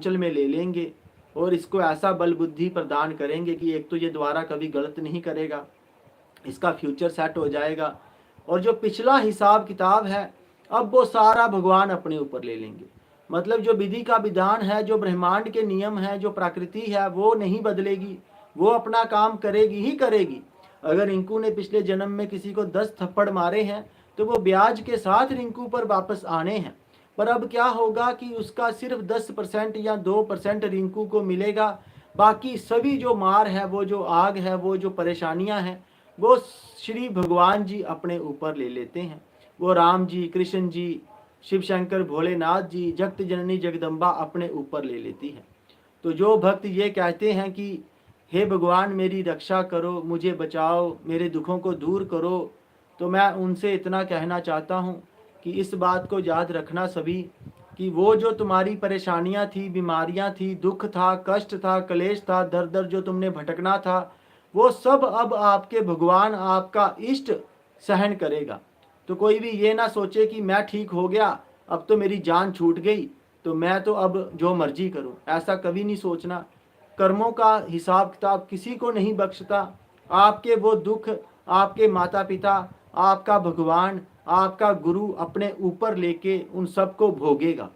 चल में ले लेंगे और इसको ऐसा बल बुद्धि प्रदान करेंगे कि एक तो ये दोबारा कभी गलत नहीं करेगा, इसका फ्यूचर सेट हो जाएगा। और जो पिछला हिसाब किताब है अब वो सारा भगवान अपने ऊपर ले लेंगे। मतलब जो विधि का विधान है, जो ब्रह्मांड के नियम है, जो प्रकृति है, वो नहीं बदलेगी, वो अपना काम करेगी ही करेगी। अगर रिंकू ने पिछले जन्म में किसी को 10 थप्पड़ मारे हैं तो वो ब्याज के साथ रिंकू पर वापस आने हैं। पर अब क्या होगा कि उसका सिर्फ 10% या 2% रिंकू को मिलेगा, बाकी सभी जो मार है, वो जो आग है, वो जो परेशानियां हैं, वो श्री भगवान जी अपने ऊपर ले लेते हैं। वो राम जी, कृष्ण जी, शिव शंकर, भोलेनाथ जी, जगत जननी जगदम्बा अपने ऊपर ले लेती है। तो जो भक्त ये कहते हैं कि हे भगवान मेरी रक्षा करो, मुझे बचाओ, मेरे दुखों को दूर करो, तो मैं उनसे इतना कहना चाहता हूँ कि इस बात को याद रखना सभी कि वो जो तुम्हारी परेशानियाँ थी, बीमारियाँ थी, दुख था, कष्ट था, क्लेश था, दर दर जो तुमने भटकना था, वो सब अब आपके भगवान, आपका इष्ट सहन करेगा। तो कोई भी ये ना सोचे कि मैं ठीक हो गया, अब तो मेरी जान छूट गई, तो मैं तो अब जो मर्जी करूं, ऐसा कभी नहीं सोचना। कर्मों का हिसाब किताब किसी को नहीं बख्शता। आपके वो दुख आपके माता पिता, आपका भगवान, आपका गुरु अपने ऊपर लेके उन सबको भोगेगा।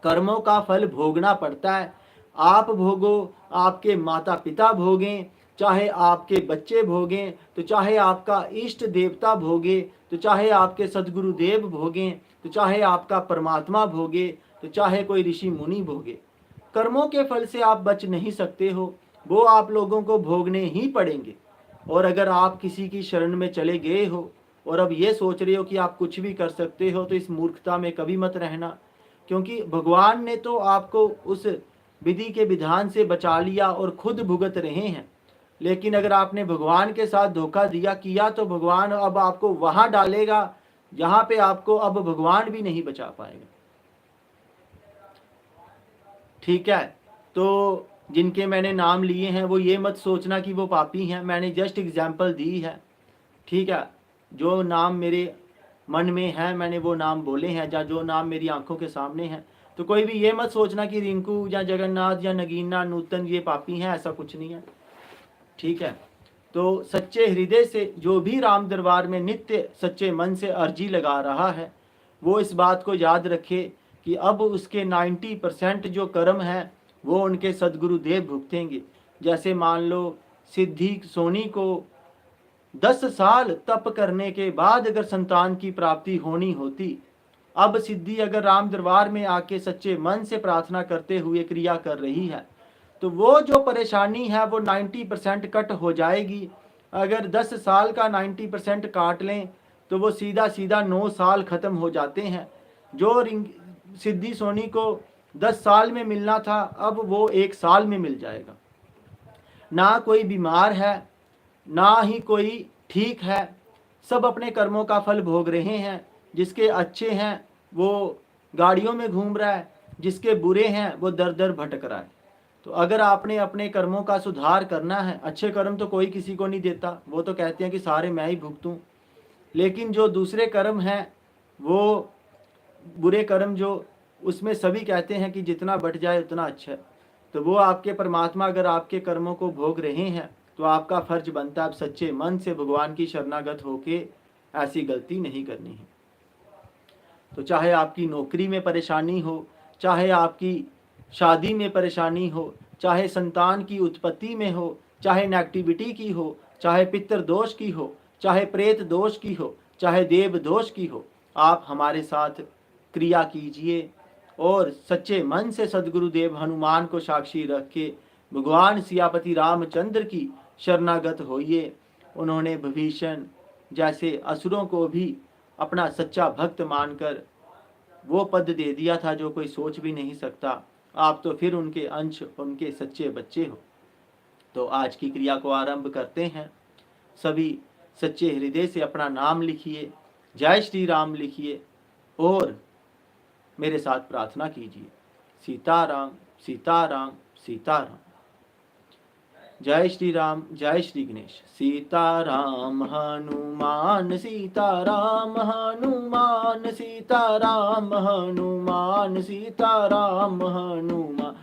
कर्मों का फल भोगना पड़ता है। आप भोगो, आपके माता पिता भोगें, चाहे आपके बच्चे भोगें, तो चाहे आपका इष्ट देवता भोगे, तो चाहे आपके सदगुरु देव भोगें, तो चाहे आपका परमात्मा भोगे, तो चाहे कोई ऋषि मुनि भोगे। कर्मों के फल से आप बच नहीं सकते हो, वो आप लोगों को भोगने ही पड़ेंगे। और अगर आप किसी की शरण में चले गए हो और अब ये सोच रहे हो कि आप कुछ भी कर सकते हो, तो इस मूर्खता में कभी मत रहना। क्योंकि भगवान ने तो आपको उस विधि के विधान से बचा लिया और खुद भुगत रहे हैं। लेकिन अगर आपने भगवान के साथ धोखा दिया किया तो भगवान अब आपको वहां डालेगा जहां पे आपको अब भगवान भी नहीं बचा पाएगा। ठीक है, तो जिनके मैंने नाम लिए हैं वो ये मत सोचना कि वो पापी हैं, मैंने जस्ट एग्जाम्पल दी है। ठीक है, जो नाम मेरे मन में है मैंने वो नाम बोले हैं, या जो नाम मेरी आंखों के सामने हैं। तो कोई भी ये मत सोचना कि रिंकू या जगन्नाथ या नगीना नूतन ये पापी हैं, ऐसा कुछ नहीं है। ठीक है, तो सच्चे हृदय से जो भी राम दरबार में नित्य सच्चे मन से अर्जी लगा रहा है, वो इस बात को याद रखे कि अब उसके 90% जो कर्म है वो उनके सदगुरु देव भुगतेंगे। जैसे मान लो सिद्धि सोनी को 10 साल तप करने के बाद अगर संतान की प्राप्ति होनी होती, अब सिद्धि अगर राम दरबार में आके सच्चे मन से प्रार्थना करते हुए क्रिया कर रही है, तो वो जो परेशानी है वो 90% कट हो जाएगी। अगर 10 साल का 90% काट लें तो वो सीधा सीधा 9 साल खत्म हो जाते हैं। जो सिद्धि सोनी को 10 साल में मिलना था अब वो 1 साल में मिल जाएगा। ना कोई बीमार है, ना ही कोई ठीक है, सब अपने कर्मों का फल भोग रहे हैं। जिसके अच्छे हैं वो गाड़ियों में घूम रहा है, जिसके बुरे हैं वो दर दर भटक रहा है। तो अगर आपने अपने कर्मों का सुधार करना है, अच्छे कर्म तो कोई किसी को नहीं देता, वो तो कहते हैं कि सारे मैं ही भुगतूं। लेकिन जो दूसरे कर्म हैं, वो बुरे कर्म जो, उसमें सभी कहते हैं कि जितना बट जाए उतना अच्छा है। तो वो आपके परमात्मा अगर आपके कर्मों को भोग रहे हैं तो आपका फर्ज बनता है सच्चे मन से भगवान की शरणागत होके ऐसी गलती नहीं करनी है। तो चाहे आपकी नौकरी में परेशानी हो, चाहे आपकी शादी में परेशानी हो, चाहे संतान की उत्पत्ति में हो, चाहे नेगेटिविटी की हो, चाहे पितृ दोष की हो, चाहे प्रेत दोष की हो, चाहे देव दोष की हो, आप हमारे साथ क्रिया कीजिए और सच्चे मन से सदगुरुदेव हनुमान को साक्षी रख के भगवान सियापति रामचंद्र की शरणागत होइए। उन्होंने विभीषण जैसे असुरों को भी अपना सच्चा भक्त मानकर वो पद दे दिया था जो कोई सोच भी नहीं सकता। आप तो फिर उनके अंश, उनके सच्चे बच्चे हो। तो आज की क्रिया को आरंभ करते हैं। सभी सच्चे हृदय से अपना नाम लिखिए, जय श्री राम लिखिए और मेरे साथ प्रार्थना कीजिए, सीताराम सीताराम सीताराम। जय श्री राम, जय श्री गणेश। सीताराम हनुमान, सीताराम हनुमान, सीताराम हनुमान, सीताराम हनुमान।